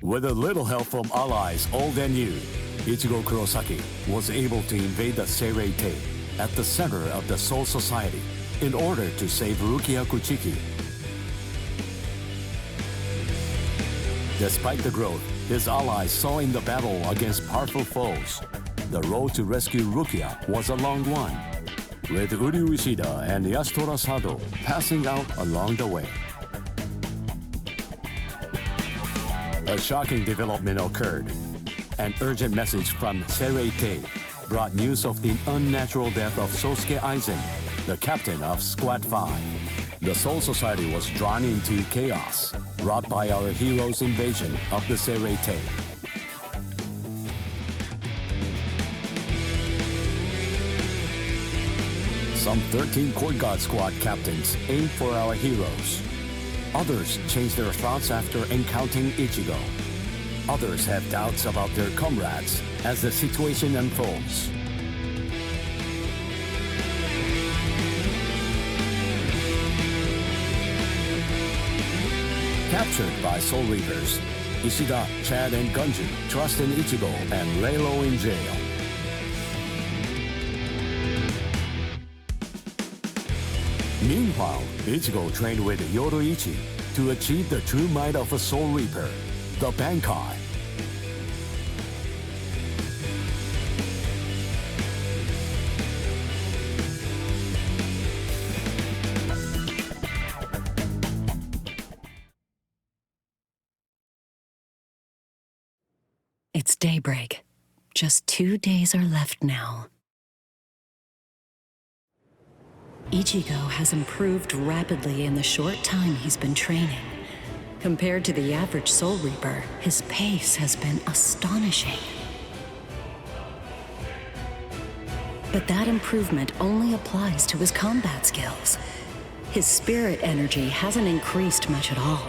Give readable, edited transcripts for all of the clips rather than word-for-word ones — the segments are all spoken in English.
With a little help from allies old and new, Ichigo Kurosaki was able to invade the Seirei-tei at the center of the Soul Society in order to save Rukia Kuchiki. Despite the growth his allies saw in the battle against powerful foes, the road to rescue Rukia was a long one, with Uryu Ishida and Yasutora Sado passing out along the way. A shocking development occurred. An urgent message from Seirei-tei brought news of the unnatural death of Sosuke Aizen, the captain of Squad 5. The Soul Society was drawn into chaos, wrought by our hero's invasion of the Seirei-tei. Some 13 Court Guard Squad captains aimed for our heroes. Others changed their thoughts after encountering Ichigo. Others have doubts about their comrades as the situation unfolds. Captured by Soul Reapers, Ishida, Chad, and Gunju trust in Ichigo and lay low in jail. Meanwhile, Ichigo trained with Yoruichi to achieve the true might of a Soul Reaper, the Bankai. It's daybreak. Just 2 days are left now. Ichigo has improved rapidly in the short time he's been training. Compared to the average Soul Reaper, his pace has been astonishing. But that improvement only applies to his combat skills. His spirit energy hasn't increased much at all.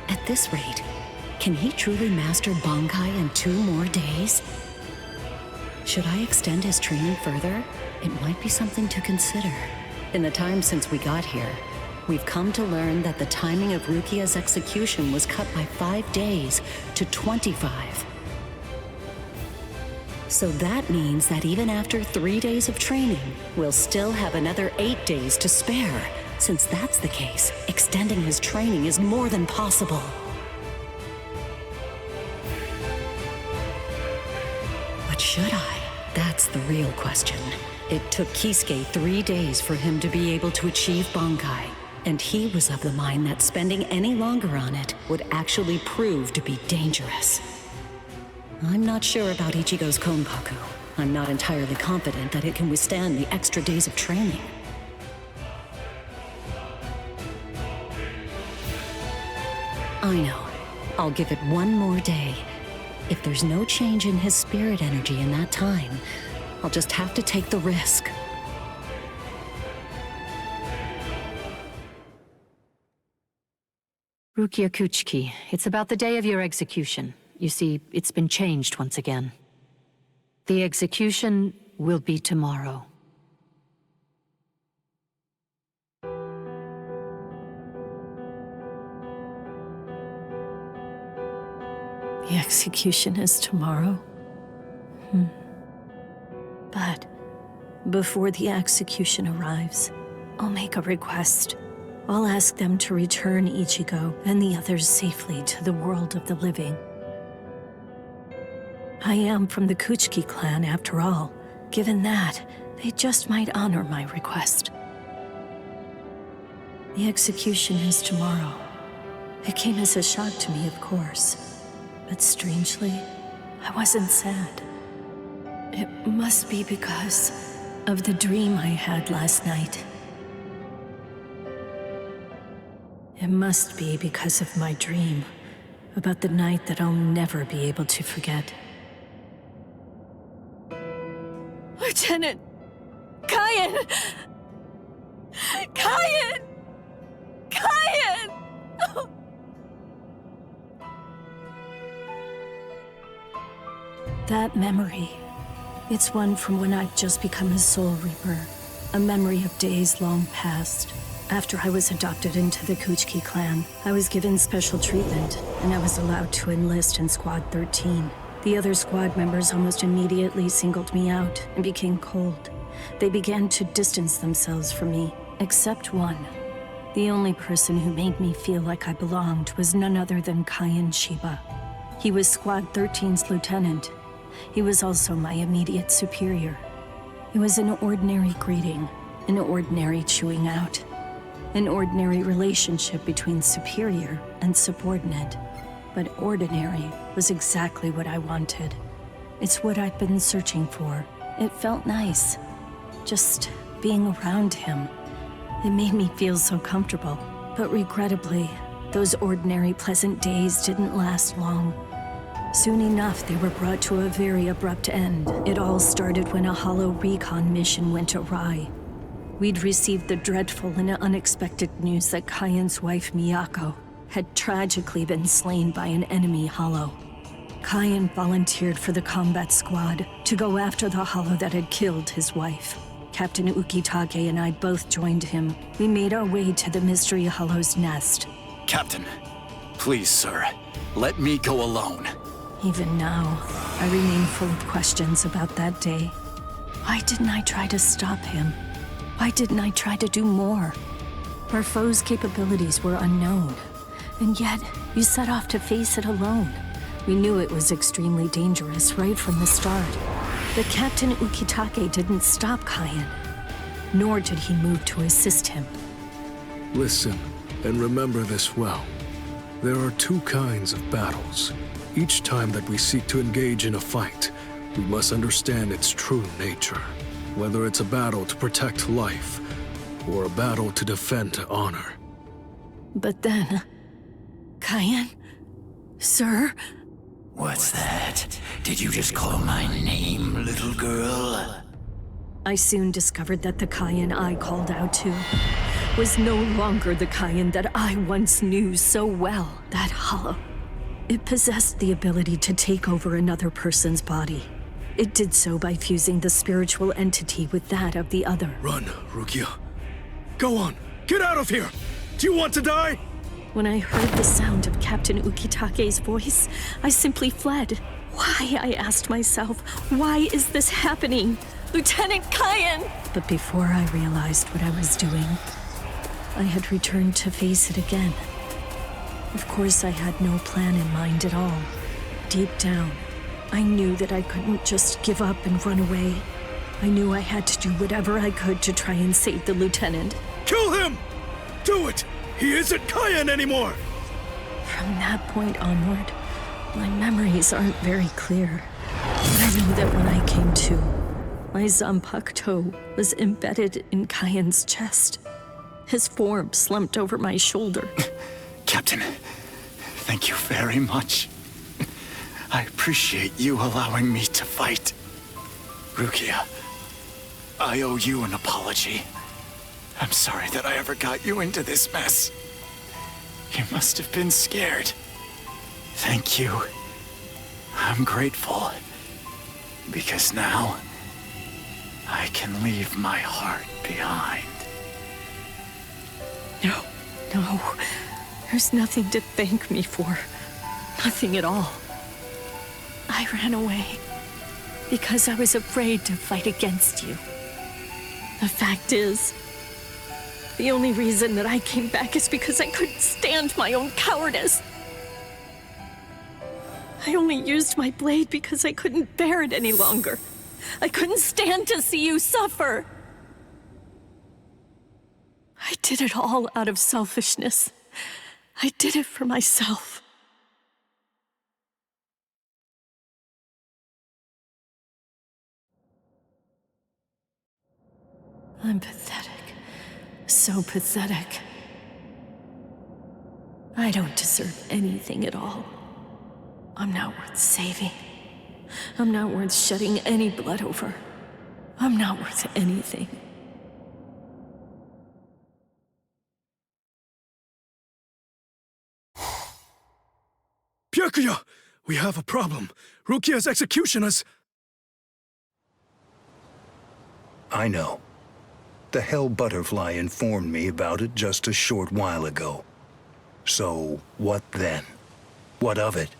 At this rate, can he truly master Bankai in 2 more days? Should I extend his training further? It might be something to consider. In the time since we got here, we've come to learn that the timing of Rukia's execution was cut by 5 days to 25. So that means that even after 3 days of training, we'll still have another 8 days to spare. Since that's the case, extending his training is more than possible. But should I? That's the real question. It took Kisuke 3 days for him to be able to achieve Bankai, and he was of the mind that spending any longer on it would actually prove to be dangerous. I'm not sure about Ichigo's Konpaku. I'm not entirely confident that it can withstand the extra days of training. I know. I'll give it 1 more day. If there's no change in his spirit energy in that time, I'll just have to take the risk. Rukia Kuchiki, it's about the day of your execution. You see, it's been changed once again. The execution will be tomorrow. The execution is tomorrow? But before the execution arrives, I'll make a request. I'll ask them to return Ichigo and the others safely to the world of the living. I am from the Kuchiki clan after all. Given that, they just might honor my request. The execution is tomorrow. It came as a shock to me, of course. But strangely, I wasn't sad. It must be because of the dream I had last night. It must be because of my dream about the night that I'll never be able to forget. Lieutenant! Kyan! Kyan! Kyan! Oh. That memory, it's one from when I'd just become a Soul Reaper, a memory of days long past. After I was adopted into the Kuchiki clan, I was given special treatment, and I was allowed to enlist in Squad 13. The other squad members almost immediately singled me out and became cold. They began to distance themselves from me, except one. The only person who made me feel like I belonged was none other than Kaien Shiba. He was Squad 13's lieutenant. He was also my immediate superior. It was an ordinary greeting, an ordinary chewing out, an ordinary relationship between superior and subordinate. But ordinary was exactly what I wanted. It's what I'd been searching for. It felt nice. Just being around him. It made me feel so comfortable. But regrettably, those ordinary pleasant days didn't last long. Soon enough, they were brought to a very abrupt end. It all started when a hollow recon mission went awry. We'd received the dreadful and unexpected news that Kaien's wife, Miyako, had tragically been slain by an enemy hollow. Kaien volunteered for the combat squad to go after the hollow that had killed his wife. Captain Ukitake and I both joined him. We made our way to the mystery hollow's nest. Captain, please, sir, let me go alone. Even now, I remain full of questions about that day. Why didn't I try to stop him? Why didn't I try to do more? Our foe's capabilities were unknown, and yet you set off to face it alone. We knew it was extremely dangerous right from the start. But Captain Ukitake didn't stop Kaien, nor did he move to assist him. Listen, and remember this well. There are two kinds of battles. Each time that we seek to engage in a fight, we must understand its true nature. Whether it's a battle to protect life, or a battle to defend honor. But then... Kaien? Sir? What's that? Did you just call my name, little girl? I soon discovered that the Kaien I called out to was no longer the Kaien that I once knew so well. That hollow. It possessed the ability to take over another person's body. It did so by fusing the spiritual entity with that of the other. Run, Rukia. Go on, get out of here! Do you want to die? When I heard the sound of Captain Ukitake's voice, I simply fled. Why, I asked myself, why is this happening? Lieutenant Kaien! But before I realized what I was doing, I had returned to face it again. Of course, I had no plan in mind at all. Deep down, I knew that I couldn't just give up and run away. I knew I had to do whatever I could to try and save the lieutenant. Kill him! Do it! He isn't Kaien anymore! From that point onward, my memories aren't very clear. But I know that when I came to, my Zanpakuto was embedded in Kaien's chest. His form slumped over my shoulder. Captain, thank you very much. I appreciate you allowing me to fight. Rukia, I owe you an apology. I'm sorry that I ever got you into this mess. You must have been scared. Thank you. I'm grateful. Because now, I can leave my heart behind. No. There's nothing to thank me for. Nothing at all. I ran away because I was afraid to fight against you. The fact is, the only reason that I came back is because I couldn't stand my own cowardice. I only used my blade because I couldn't bear it any longer. I couldn't stand to see you suffer. I did it all out of selfishness. I did it for myself. I'm pathetic. So pathetic. I don't deserve anything at all. I'm not worth saving. I'm not worth shedding any blood over. I'm not worth anything. Byakuya! We have a problem. Rukia's execution is... I know. The Hell Butterfly informed me about it just a short while ago. So, what then? What of it?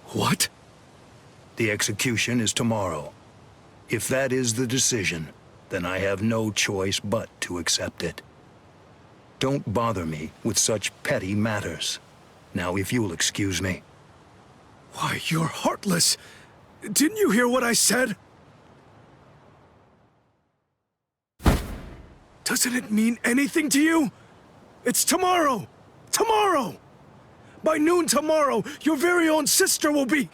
What? The execution is tomorrow. If that is the decision, then I have no choice but to accept it. Don't bother me with such petty matters. Now, if you'll excuse me. Why, you're heartless! Didn't you hear what I said? Doesn't it mean anything to you? It's tomorrow! Tomorrow! By noon tomorrow, your very own sister will be...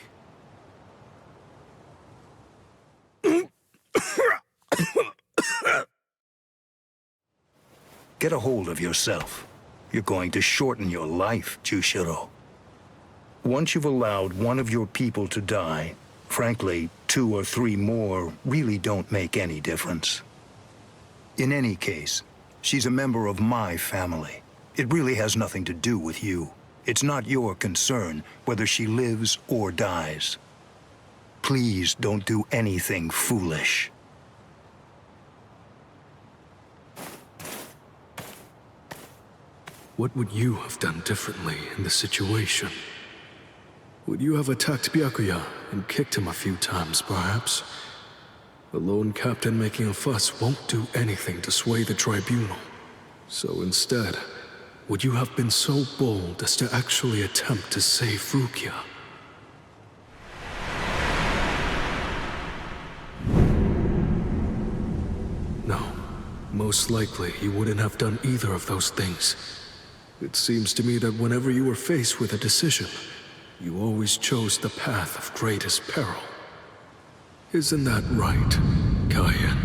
Get a hold of yourself. You're going to shorten your life, Jushiro. Once you've allowed one of your people to die, frankly, 2 or 3 more really don't make any difference. In any case, she's a member of my family. It really has nothing to do with you. It's not your concern whether she lives or dies. Please don't do anything foolish. What would you have done differently in this situation? Would you have attacked Byakuya and kicked him a few times, perhaps? The lone captain making a fuss won't do anything to sway the tribunal. So instead, would you have been so bold as to actually attempt to save Rukia? No, most likely you wouldn't have done either of those things. It seems to me that whenever you were faced with a decision, you always chose the path of greatest peril. Isn't that right, Kaien?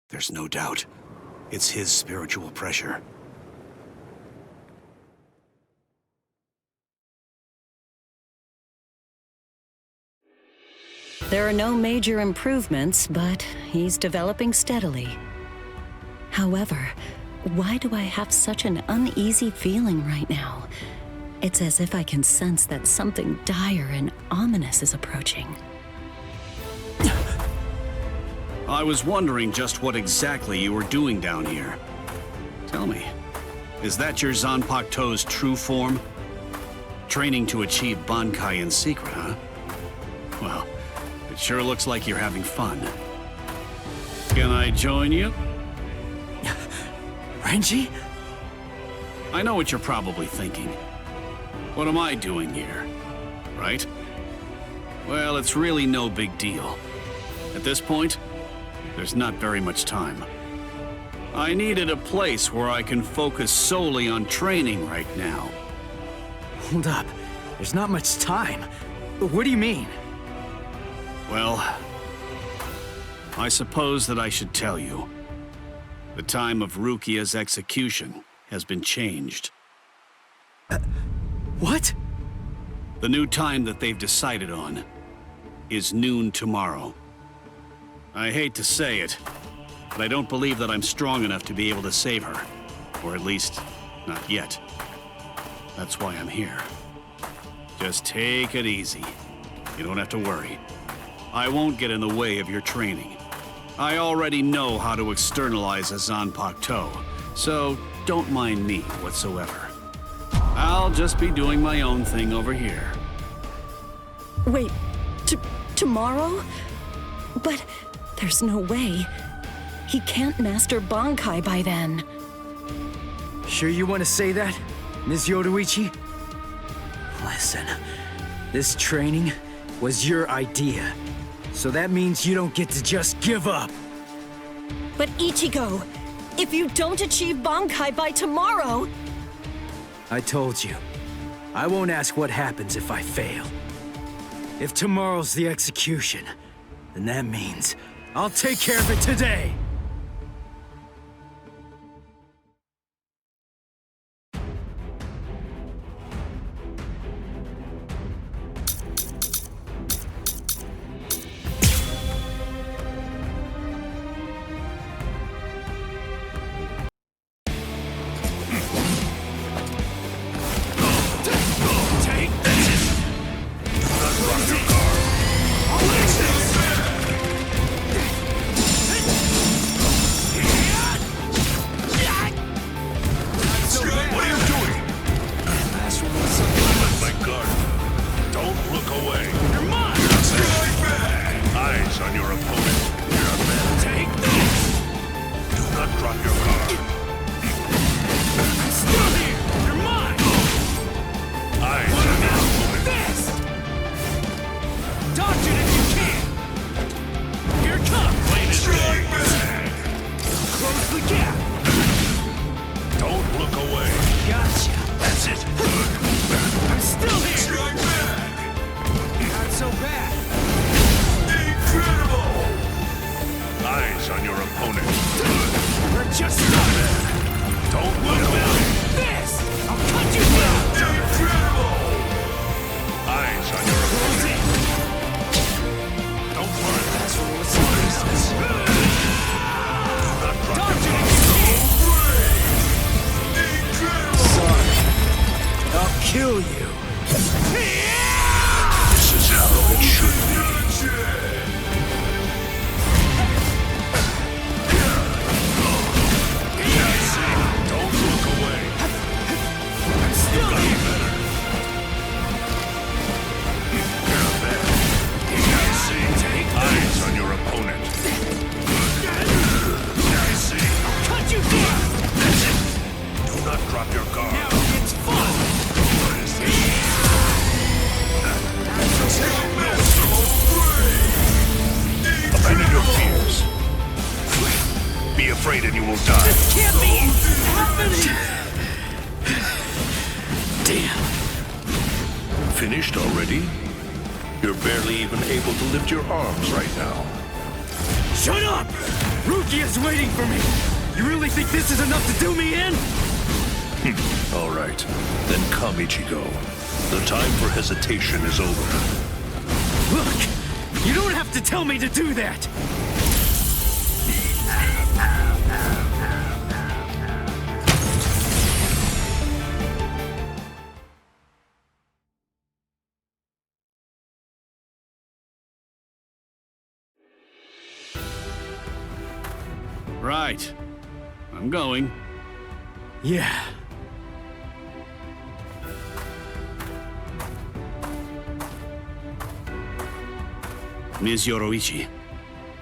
There's no doubt. It's his spiritual pressure. There are no major improvements, but he's developing steadily. However, why do I have such an uneasy feeling right now? It's as if I can sense that something dire and ominous is approaching. I was wondering just what exactly you were doing down here. Tell me, is that your Zanpakuto's true form? Training to achieve Bankai in secret, huh? Well, it sure looks like you're having fun. Can I join you? Renji? I know what you're probably thinking. What am I doing here? Right? Well, it's really no big deal. At this point, there's not very much time. I needed a place where I can focus solely on training right now. Hold up. There's not much time. What do you mean? Well, I suppose that I should tell you. The time of Rukia's execution has been changed. What? The new time that they've decided on is noon tomorrow. I hate to say it, but I don't believe that I'm strong enough to be able to save her. Or at least, not yet. That's why I'm here. Just take it easy. You don't have to worry. I won't get in the way of your training. I already know how to externalize a Zanpakuto, so don't mind me whatsoever. I'll just be doing my own thing over here. Wait, tomorrow? But there's no way. He can't master Bankai by then. Sure you want to say that, Ms. Yoruichi? Listen, this training was your idea. So that means you don't get to just give up. But Ichigo, if you don't achieve Bankai by tomorrow... I told you, I won't ask what happens if I fail. If tomorrow's the execution, then that means I'll take care of it today! drop your guard. What are you doing? Let my guard. Don't look away. You're mine! Strike back! Eyes on your opponent. You're a man. Take this! Do not drop your guard. I'm still here! You're mine! Eyes What on your about opponent. this? Dodge it if you can! Here it comes! Plain as day. Strike back! Close the gap! Don't look away. Gotcha! That's it. Good. I'm still here! Strike back! Not so bad! Incredible! Eyes on your opponent. Good. We're just started! Don't What look about away. this? I'll cut you down! Incredible! Eyes on your Close opponent. in! Don't run. That's what's business! Not drop Dodge your it guard. if you can! Sorry. I'll kill you. This is how it should be. Don't look away. I'm still here! Eyes on your opponent. I see. Cut you down! That's it. Do not drop your guard. Now it's fun! What is this? Abandon your fears. Be afraid and you will die. This can't be happening! Damn. Finished already? You're barely even able to lift your arms right now. Shut up! Rukia's waiting for me! You really think this is enough to do me in? All right. Then come, Ichigo. The time for hesitation is over. Look! You don't have to tell me to do that! Right. I'm going. Yeah. Ms. Yoroichi,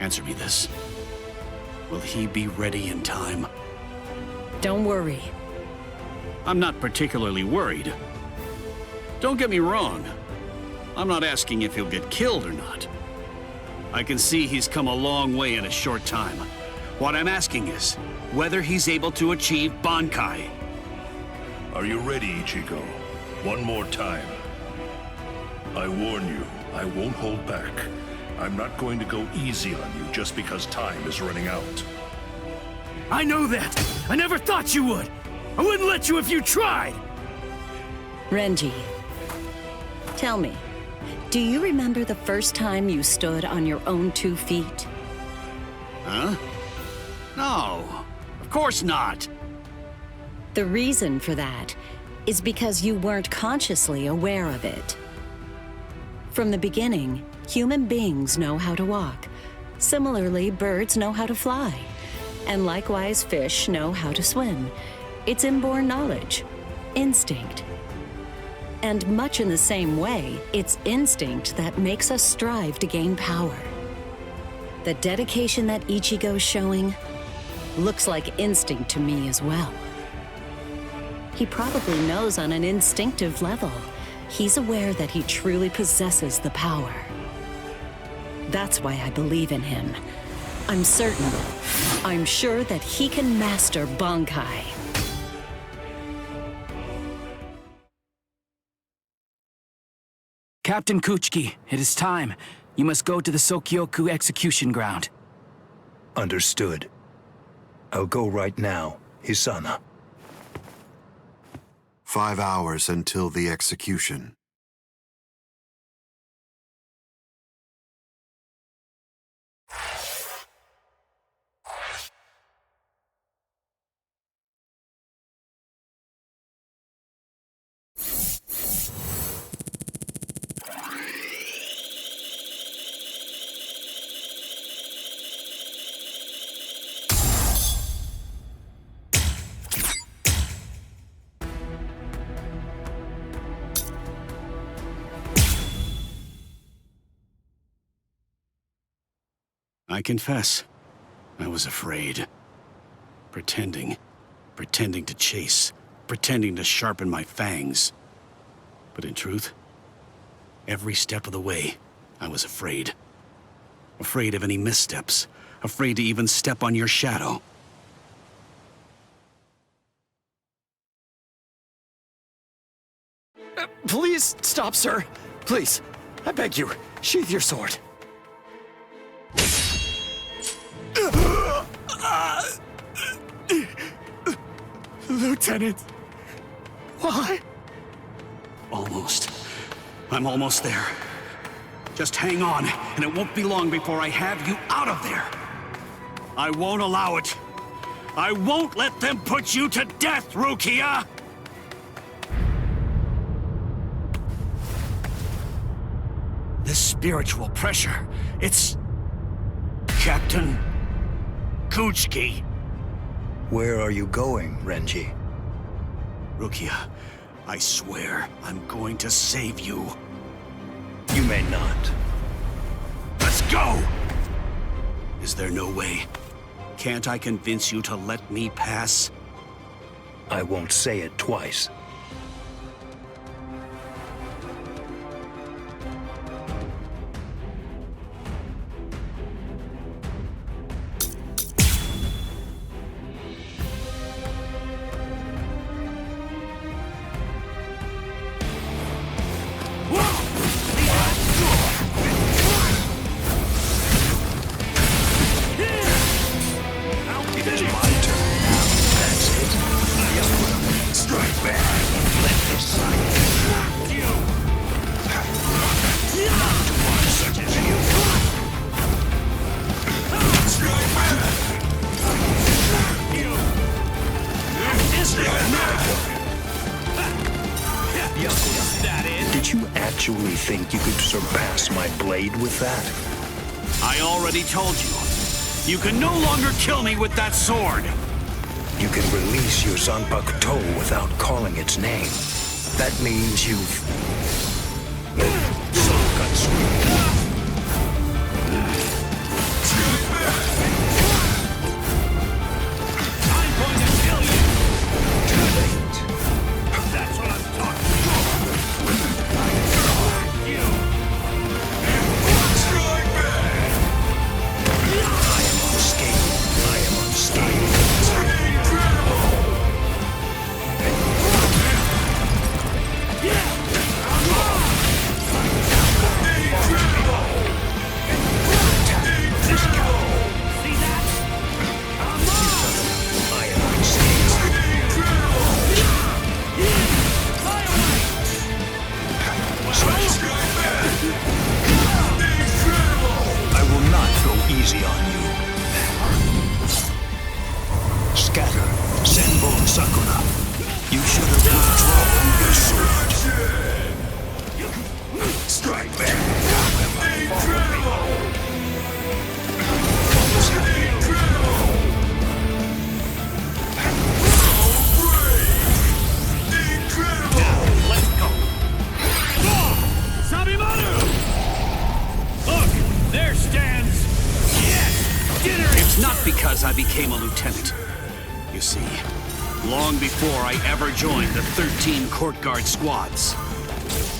answer me this. Will he be ready in time? Don't worry. I'm not particularly worried. Don't get me wrong. I'm not asking if he'll get killed or not. I can see he's come a long way in a short time. What I'm asking is whether he's able to achieve Bankai. Are you ready, Ichigo? One more time. I warn you, I won't hold back. I'm not going to go easy on you just because time is running out. I know that! I never thought you would! I wouldn't let you if you tried! Renji, tell me, do you remember the first time you stood on your own 2 feet? Huh? No, of course not. The reason for that is because you weren't consciously aware of it. From the beginning, human beings know how to walk. Similarly, birds know how to fly. And likewise, fish know how to swim. It's inborn knowledge, instinct. And much in the same way, it's instinct that makes us strive to gain power. The dedication that Ichigo's showing looks like instinct to me as well. He probably knows on an instinctive level. He's aware that he truly possesses the power. That's why I believe in him. I'm sure that he can master Bankai. Captain Kuchiki, it is time. You must go to the Sokyoku execution ground. Understood. I'll go right now, Hisana. 5 hours until the execution. I confess, I was afraid. Pretending to chase, pretending to sharpen my fangs. But in truth, every step of the way, I was afraid. Afraid of any missteps, afraid to even step on your shadow. Please stop, sir. Please, I beg you, sheath your sword. Lieutenant, why? Almost. I'm almost there. Just hang on, and it won't be long before I have you out of there. I won't allow it. I won't let them put you to death, Rukia! This spiritual pressure, it's... Captain Kuchiki. Where are you going, Renji? Rukia, I swear I'm going to save you. You may not. Let's go! Is there no way? Can't I convince you to let me pass? I won't say it twice. Did you actually think you could surpass my blade with that? I already told you. You can no longer kill me with that sword. You can release your Zanpakuto without calling its name. That means you've... I'm going to kill you! Too late. That's what I'm talking about. You. Strike back! I am unscathed. I am unscathed. I will not go easy on you. Scatter, Senbon Sakura. You should have withdrawn your sword. Strike back. Now, let's go. Sabimaru! Look, there stands... Yes! Dinner is... It's not because I became a lieutenant. You see, long before I ever joined the 13 court guard squads,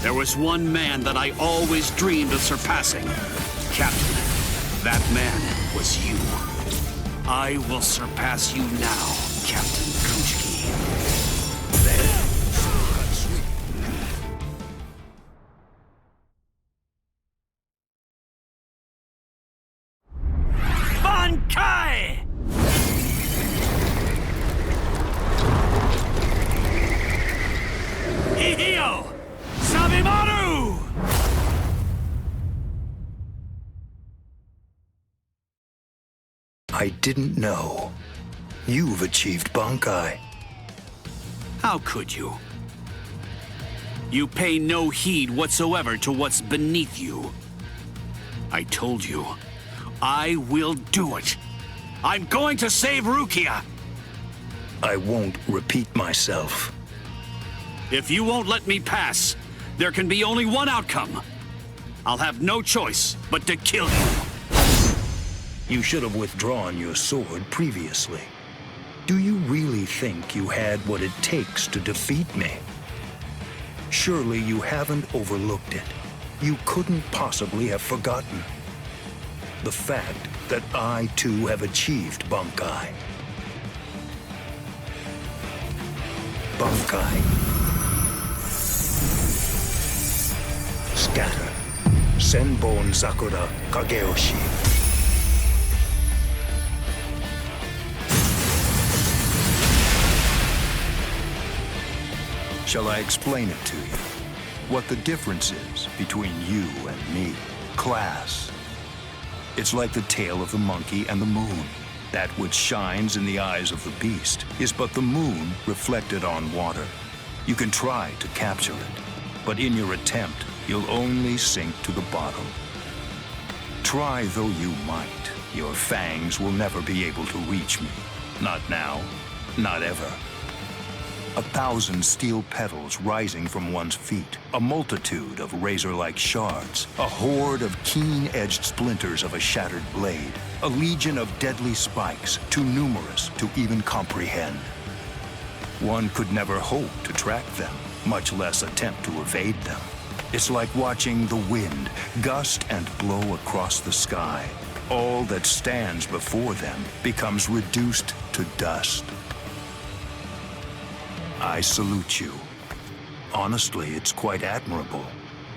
there was one man that I always dreamed of surpassing. Captain, that man was you. I will surpass you now, Captain Kuchiki. Bankai! Hihio! Sabimaru! I didn't know. You've achieved Bankai. How could you? You pay no heed whatsoever to what's beneath you. I told you, I will do it. I'm going to save Rukia. I won't repeat myself. If you won't let me pass, there can be only one outcome. I'll have no choice but to kill you. You should have withdrawn your sword previously. Do you really think you had what it takes to defeat me? Surely you haven't overlooked it. You couldn't possibly have forgotten the fact that I too have achieved Bankai. Bankai. Scatter. Senbon Sakura Kageyoshi. Shall I explain it to you? What the difference is between you and me? Class. It's like the tail of the monkey and the moon. That which shines in the eyes of the beast is but the moon reflected on water. You can try to capture it, but in your attempt, you'll only sink to the bottom. Try though you might, your fangs will never be able to reach me. Not now, not ever. 1,000 steel petals rising from one's feet, a multitude of razor-like shards, a horde of keen-edged splinters of a shattered blade, a legion of deadly spikes, too numerous to even comprehend. One could never hope to track them, much less attempt to evade them. It's like watching the wind gust and blow across the sky. All that stands before them becomes reduced to dust. I salute you. Honestly, it's quite admirable.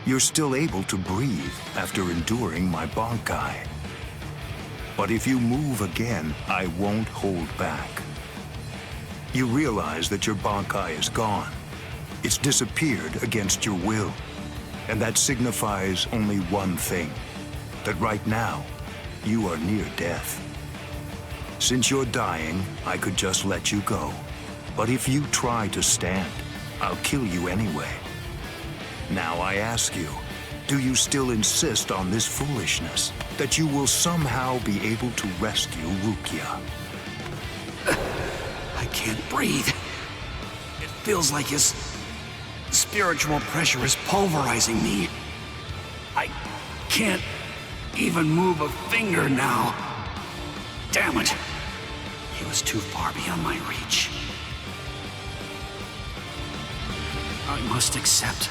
You're still able to breathe after enduring my Bankai. But if you move again, I won't hold back. You realize that your Bankai is gone. It's disappeared against your will. And that signifies only one thing, that right now, you are near death. Since you're dying, I could just let you go. But if you try to stand, I'll kill you anyway. Now I ask you, do you still insist on this foolishness? That you will somehow be able to rescue Rukia? I can't breathe. It feels like his spiritual pressure is pulverizing me. I can't even move a finger now. Damn it. He was too far beyond my reach. I must accept.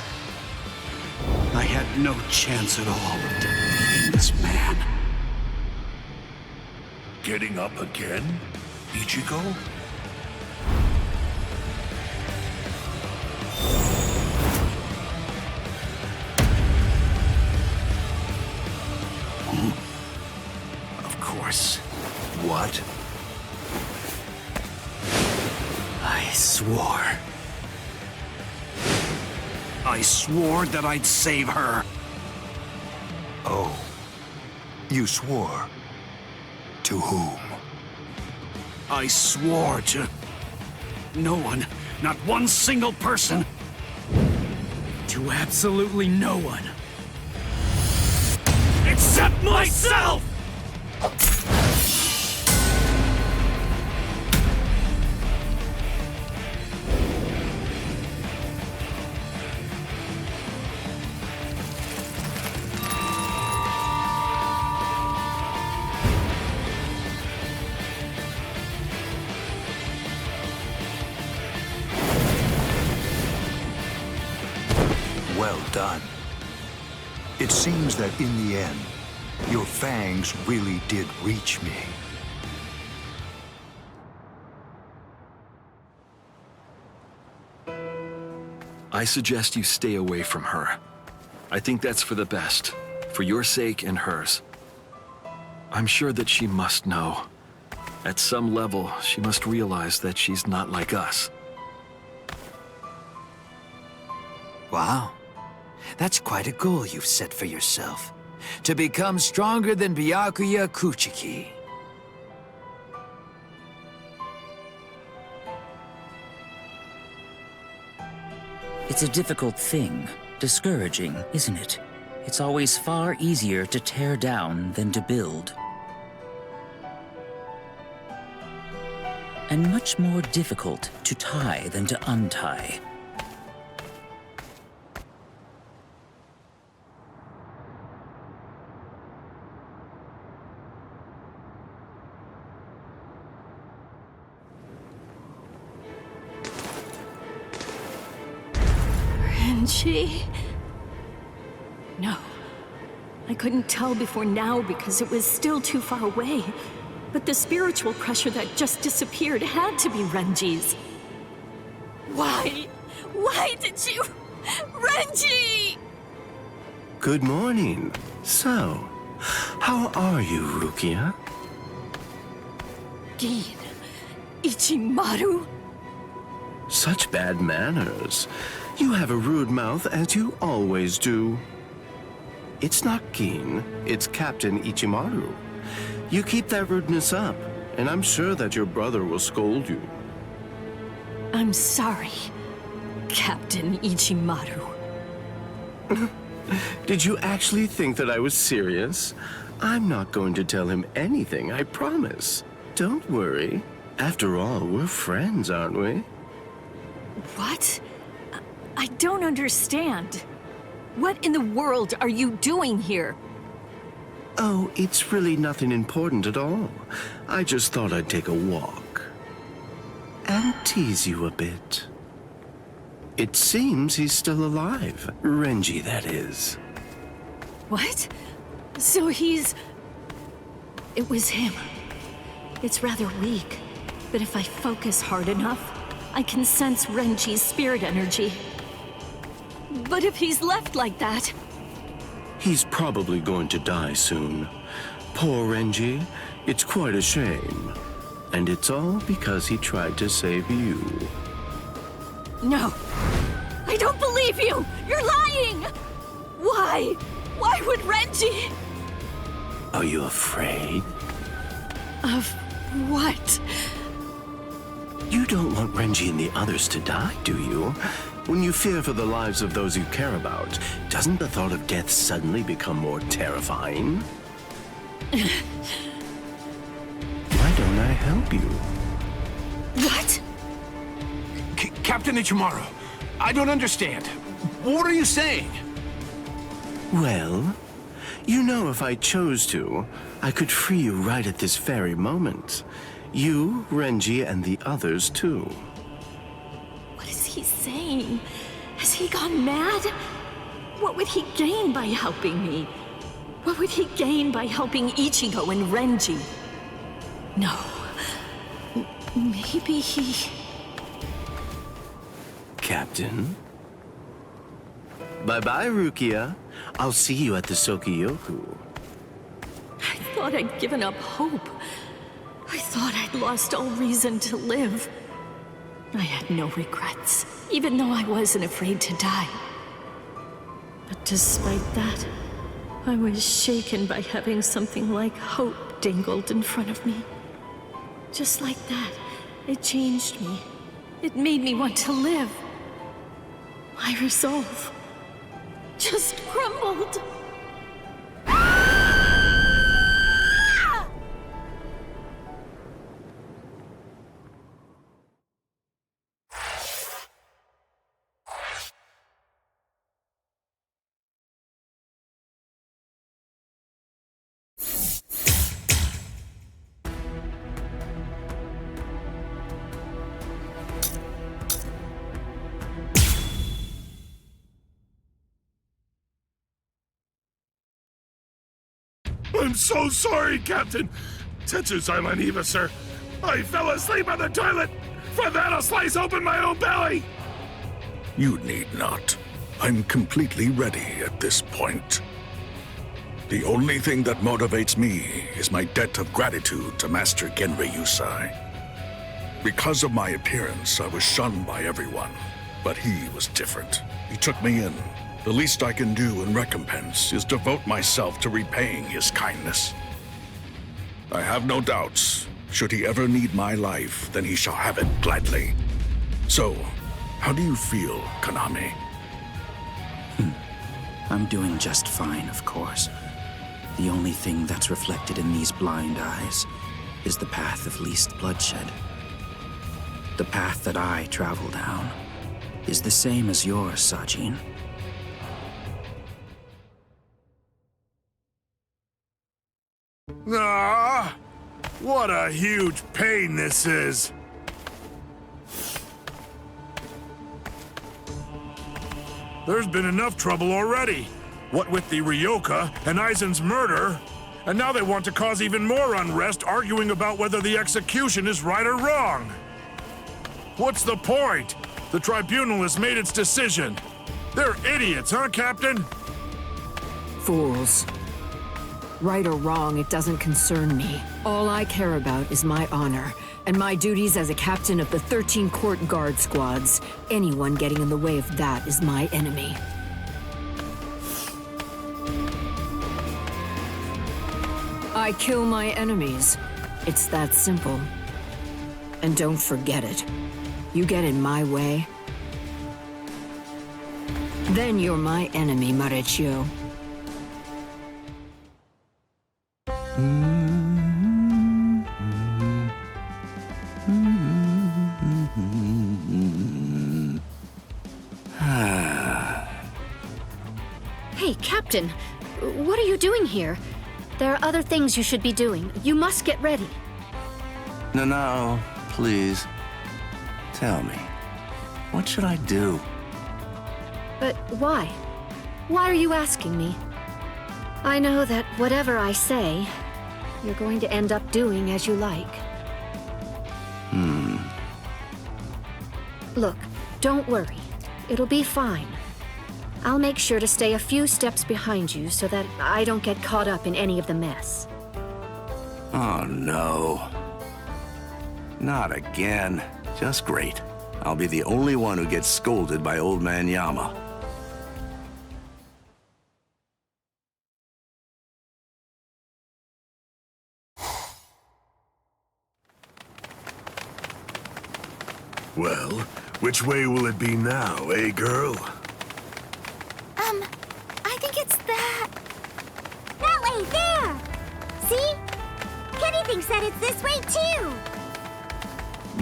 I had no chance at all of defeating this man. Getting up again, Ichigo? Of course. What? I swore. I swore that I'd save her. Oh, you swore? To whom? I swore to no one, not one single person. To absolutely no one. Except myself! Well done. It seems that in the end, your fangs really did reach me. I suggest you stay away from her. I think that's for the best, for your sake and hers. I'm sure that she must know. At some level, she must realize that she's not like us. Wow. That's quite a goal you've set for yourself. To become stronger than Byakuya Kuchiki. It's a difficult thing. Discouraging, isn't it? It's always far easier to tear down than to build. And much more difficult to tie than to untie. Renji? No. I couldn't tell before now because it was still too far away. But the spiritual pressure that just disappeared had to be Renji's. Why? Why did you... Renji! Good morning. So, how are you, Rukia? Gin. Ichimaru? Such bad manners. You have a rude mouth, as you always do. It's not Gin, it's Captain Ichimaru. You keep that rudeness up, and I'm sure that your brother will scold you. I'm sorry, Captain Ichimaru. Did you actually think that I was serious? I'm not going to tell him anything, I promise. Don't worry. After all, we're friends, aren't we? What? I don't understand. What in the world are you doing here? Oh, it's really nothing important at all. I just thought I'd take a walk. And tease you a bit. It seems he's still alive. Renji, that is. What? So he's... It was him. It's rather weak, but if I focus hard enough, I can sense Renji's spirit energy. But if he's left like that... He's probably going to die soon. Poor Renji. It's quite a shame. And it's all because he tried to save you. No. I don't believe you! You're lying! Why? Why would Renji... Are you afraid? Of what? You don't want Renji and the others to die, do you? When you fear for the lives of those you care about, doesn't the thought of death suddenly become more terrifying? Why don't I help you? What? Captain Ichimaru, I don't understand. What are you saying? Well, you know if I chose to, I could free you right at this very moment. You, Renji, and the others too. What is he saying? Has he gone mad? What would he gain by helping me? What would he gain by helping Ichigo and Renji? No. Maybe he... Captain? Bye-bye, Rukia. I'll see you at the Sokiyoku. I thought I'd given up hope. I thought I'd lost all reason to live. I had no regrets, even though I wasn't afraid to die. But despite that, I was shaken by having something like hope dangled in front of me. Just like that, it changed me. It made me want to live. My resolve just crumbled. I'm so sorry, Captain. Tetsu-sama Niba, sir. I fell asleep on the toilet. For that, I'll slice open my own belly. You need not. I'm completely ready at this point. The only thing that motivates me is my debt of gratitude to Master Genri Yusai. Because of my appearance, I was shunned by everyone, but he was different. He took me in. The least I can do in recompense is devote myself to repaying his kindness. I have no doubts. Should he ever need my life, then he shall have it gladly. So, how do you feel, Konami? I'm doing just fine, of course. The only thing that's reflected in these blind eyes is the path of least bloodshed. The path that I travel down is the same as yours, Sajin. Ah, what a huge pain this is. There's been enough trouble already. What with the Ryoka and Aizen's murder, and now they want to cause even more unrest, arguing about whether the execution is right or wrong. What's the point? The tribunal has made its decision. They're idiots, huh, Captain? Fools. Right or wrong, it doesn't concern me. All I care about is my honor, and my duties as a captain of the 13 court guard squads. Anyone getting in the way of that is my enemy. I kill my enemies. It's that simple. And don't forget it. You get in my way, then you're my enemy, Marechio. Hey, Captain, what are you doing here? There are other things you should be doing. You must get ready. No, please. Tell me, what should I do? But why? Why are you asking me? I know that whatever I say, you're going to end up doing as you like. Look, don't worry. It'll be fine. I'll make sure to stay a few steps behind you so that I don't get caught up in any of the mess. Oh, no. Not again. Just great. I'll be the only one who gets scolded by Old Man Yama. Well, which way will it be now, eh, girl? I think it's that. That way, there! See? Kenny thinks that it's this way, too!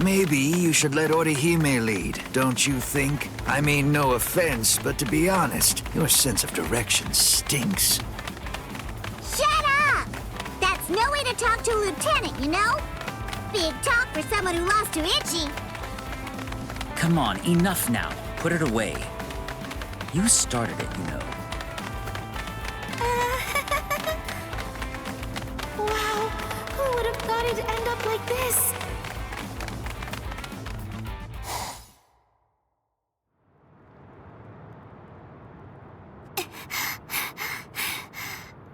Maybe you should let Orihime lead, don't you think? I mean, no offense, but to be honest, your sense of direction stinks. Shut up! That's no way to talk to a lieutenant, you know? Big talk for someone who lost to Ichi. Come on, enough now. Put it away. You started it, you know. Wow, who would have thought it'd end up like this?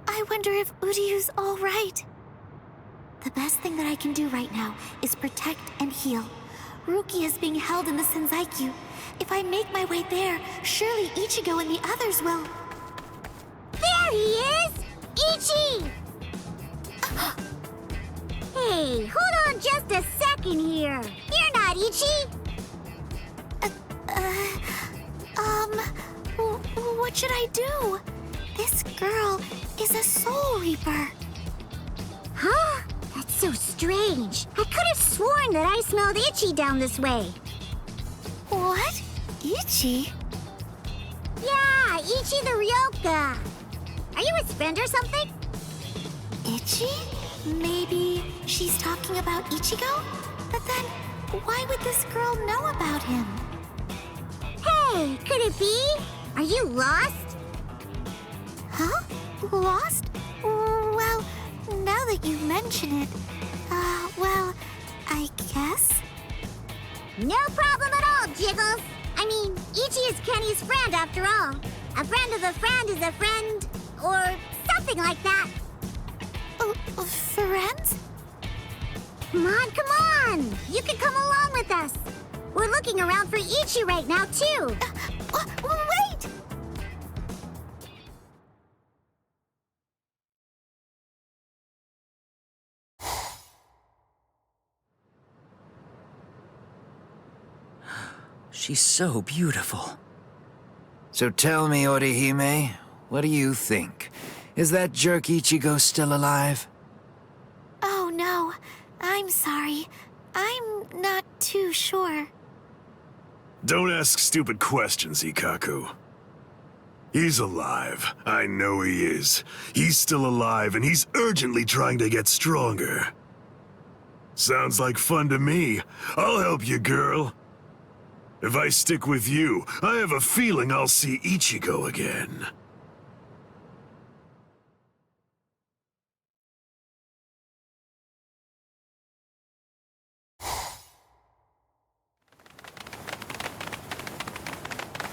I wonder if Uryu's all right. The best thing that I can do right now is protect and heal. Ruki is being held in the Senzaiku. If I make my way there, surely Ichigo and the others will... There he is! Ichi! Hey, hold on just a second here. You're not Ichi! What should I do? This girl is a Soul Reaper. Huh? That's so strange. I could have sworn that I smelled Ichi down this way. What? Ichi? Yeah, Ichi the Ryoka. Are you his friend or something? Ichi? Maybe she's talking about Ichigo? But then, why would this girl know about him? Hey, could it be? Are you lost? Huh? Lost? Well, now that you mention it, well, I guess? No problem at all, Jiggles. I mean, Ichi is Kenny's friend after all. A friend of a friend is a friend, or something like that. Friends? Come on! You can come along with us. We're looking around for Ichi right now, too. Wait! She's so beautiful. So tell me, Orihime, what do you think? Is that jerk Ichigo still alive? Oh, no. I'm sorry. I'm not too sure. Don't ask stupid questions, Ikaku. He's alive. I know he is. He's still alive, and he's urgently trying to get stronger. Sounds like fun to me. I'll help you, girl. If I stick with you, I have a feeling I'll see Ichigo again.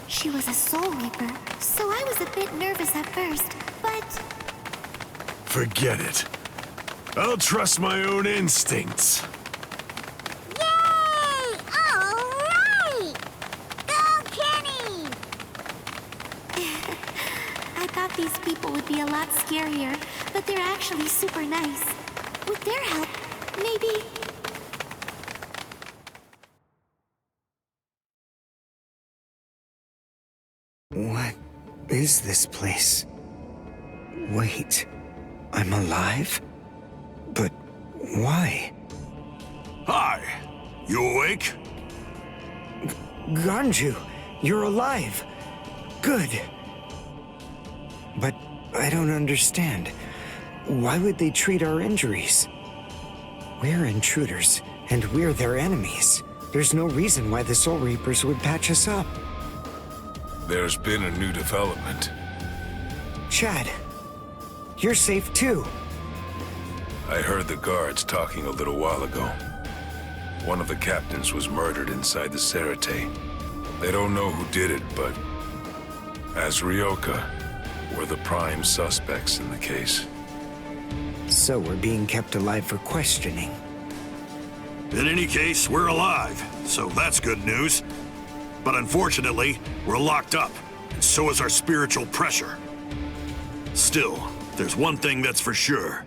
She was a Soul Reaper, so I was a bit nervous at first, but... Forget it. I'll trust my own instincts. Yay! All right! Go, Kenny! I thought these people would be a lot scarier, but they're actually super nice. With their help, maybe... What is this place? Wait, I'm alive? But why? Hi! You awake? Ganju, you're alive. Good. But I don't understand. Why would they treat our injuries? We're intruders, and we're their enemies. There's no reason why the Soul Reapers would patch us up. There's been a new development. Chad, you're safe too. I heard the guards talking a little while ago. One of the captains was murdered inside the Sarate. They don't know who did it, but as Ryoka, we're the prime suspects in the case. So we're being kept alive for questioning. In any case, we're alive, so that's good news. But unfortunately, we're locked up, and so is our spiritual pressure. Still, there's one thing that's for sure.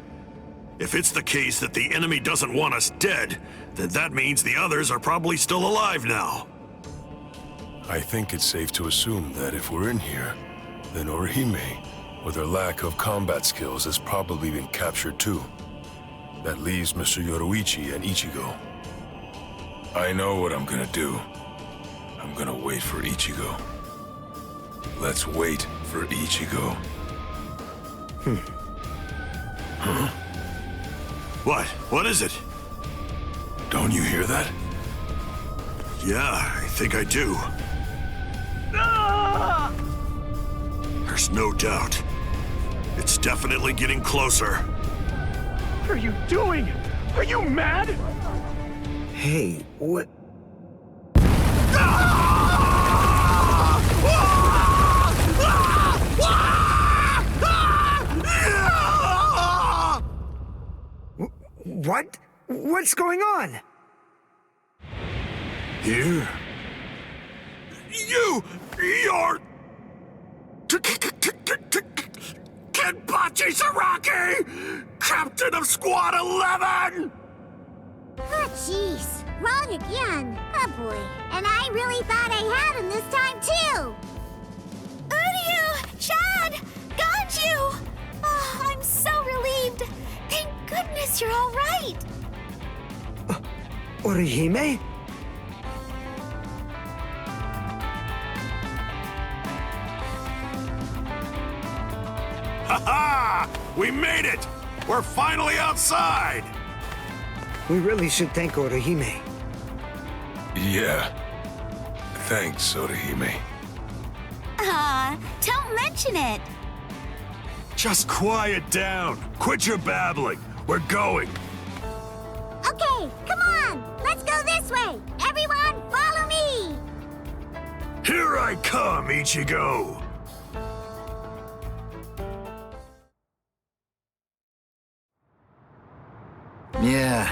If it's the case that the enemy doesn't want us dead, then that means the others are probably still alive now. I think it's safe to assume that if we're in here, then Orihime, with her lack of combat skills, has probably been captured too. That leaves Mr. Yoruichi and Ichigo. I know what I'm gonna do. I'm gonna wait for Ichigo. Let's wait for Ichigo. Huh? What? What is it? Don't you hear that? Yeah, I think I do. There's no doubt. It's definitely getting closer. What are you doing? Are you mad? Hey, what? What? What's going on? Here? You're... Kenpachi Saraki! Captain of Squad 11! Oh, jeez. Wrong again. Oh, boy. And I really thought I had him this time, too. Uryu! Chad! Ganju! Oh, I'm so relieved. Thank goodness you're all right. Orihime? Ha-ha! We made it! We're finally outside! We really should thank Orihime. Yeah. Thanks, Orihime. Don't mention it. Just quiet down. Quit your babbling. We're going. Okay, come on. Let's go this way. Everyone, follow me. Here I come, Ichigo. Yeah,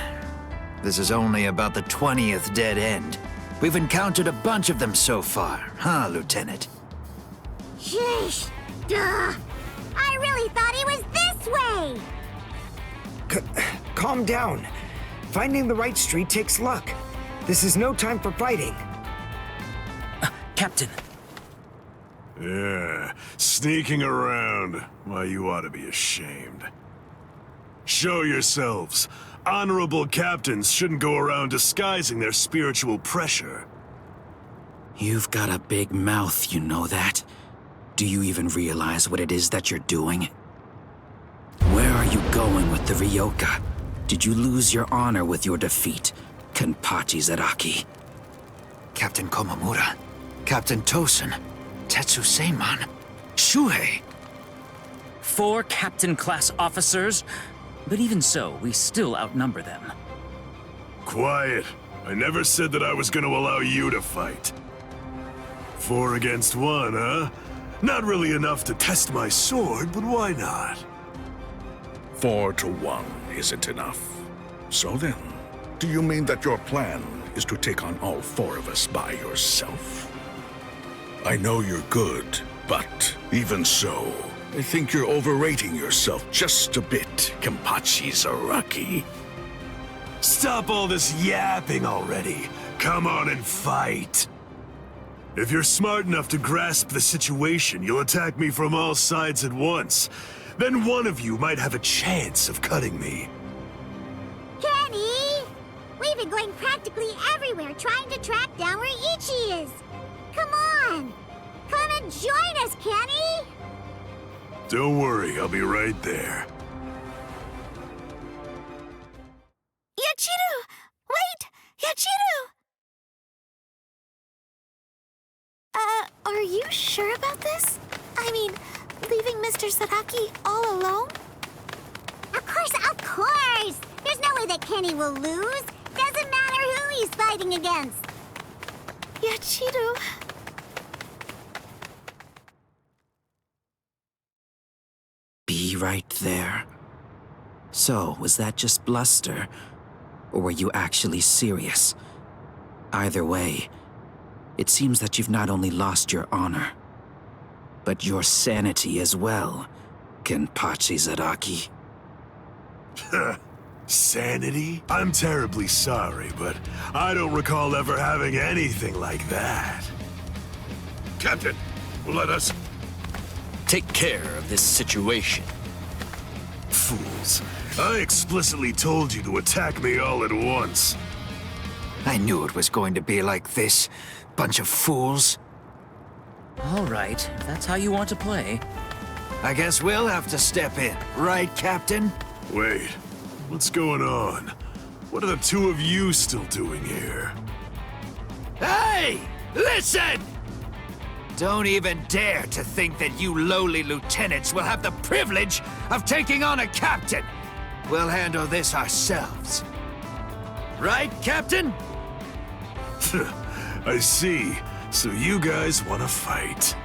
this is only about the 20th dead end. We've encountered a bunch of them so far, huh, Lieutenant? Sheesh. Duh. I really thought he was this way. Calm down. Finding the right street takes luck. This is no time for fighting. Captain. Yeah, sneaking around. Why, you ought to be ashamed. Show yourselves. Honorable captains shouldn't go around disguising their spiritual pressure. You've got a big mouth, you know that? Do you even realize what it is that you're doing? Where are you going with the Ryoka? Did you lose your honor with your defeat, Kenpachi Zaraki? Captain Komamura, Captain Tosen, Tetsu-Seiman, Shuhei. 4 captain-class officers? But even so, we still outnumber them. Quiet. I never said that I was going to allow you to fight. 4 against 1, huh? Not really enough to test my sword, but why not? 4 to 1 isn't enough. So then, do you mean that your plan is to take on all 4 of us by yourself? I know you're good, but even so, I think you're overrating yourself just a bit, Kenpachi Zaraki. Stop all this yapping already. Come on and fight. If you're smart enough to grasp the situation, you'll attack me from all sides at once. Then one of you might have a chance of cutting me. Kenny! We've been going practically everywhere trying to track down where Ichi is. Come on! Come and join us, Kenny! Don't worry, I'll be right there. Yachiru! Wait! Yachiru! Are you sure about this? I mean, leaving Mr. Zaraki all alone? Of course! There's no way that Kenny will lose. Doesn't matter who he's fighting against. Yachiru... Be right there. So, was that just bluster? Or were you actually serious? Either way, it seems that you've not only lost your honor, but your sanity as well, Kenpachi Zaraki. Sanity? I'm terribly sorry, but I don't recall ever having anything like that. Captain, let us take care of this situation. Fools. I explicitly told you to attack me all at once. I knew it was going to be like this. Bunch of fools. All right, if that's how you want to play. I guess we'll have to step in, right, Captain? Wait, what's going on? What are the 2 of you still doing here? Hey! Listen! Don't even dare to think that you lowly lieutenants will have the privilege of taking on a captain. We'll handle this ourselves. Right, Captain? I see. So you guys want to fight.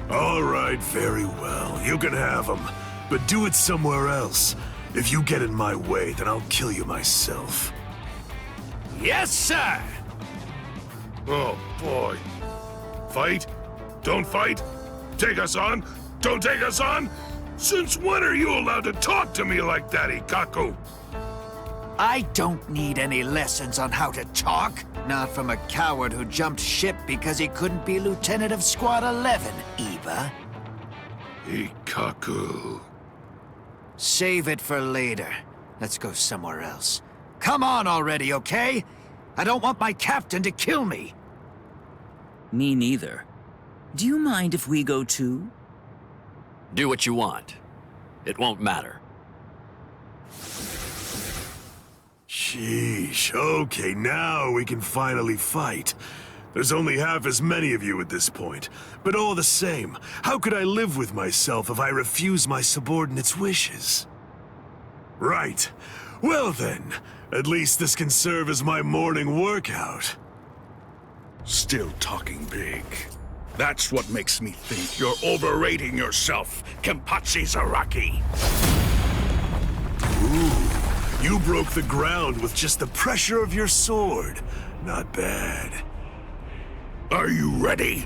All right, very well. You can have them. But do it somewhere else. If you get in my way, then I'll kill you myself. Yes, sir! Oh, boy. Fight? Don't fight? Take us on? Don't take us on? Since when are you allowed to talk to me like that, Ikaku? I don't need any lessons on how to talk. Not from a coward who jumped ship because he couldn't be lieutenant of Squad 11, Iba. Ikaku. Save it for later. Let's go somewhere else. Come on already, okay? I don't want my captain to kill me. Me neither. Do you mind if we go too? Do what you want. It won't matter. Sheesh, okay, now we can finally fight. There's only half as many of you at this point, but all the same, how could I live with myself if I refuse my subordinates' wishes? Right. Well then, at least this can serve as my morning workout. Still talking big. That's what makes me think you're overrating yourself, Kenpachi Zaraki. Ooh, you broke the ground with just the pressure of your sword. Not bad. Are you ready?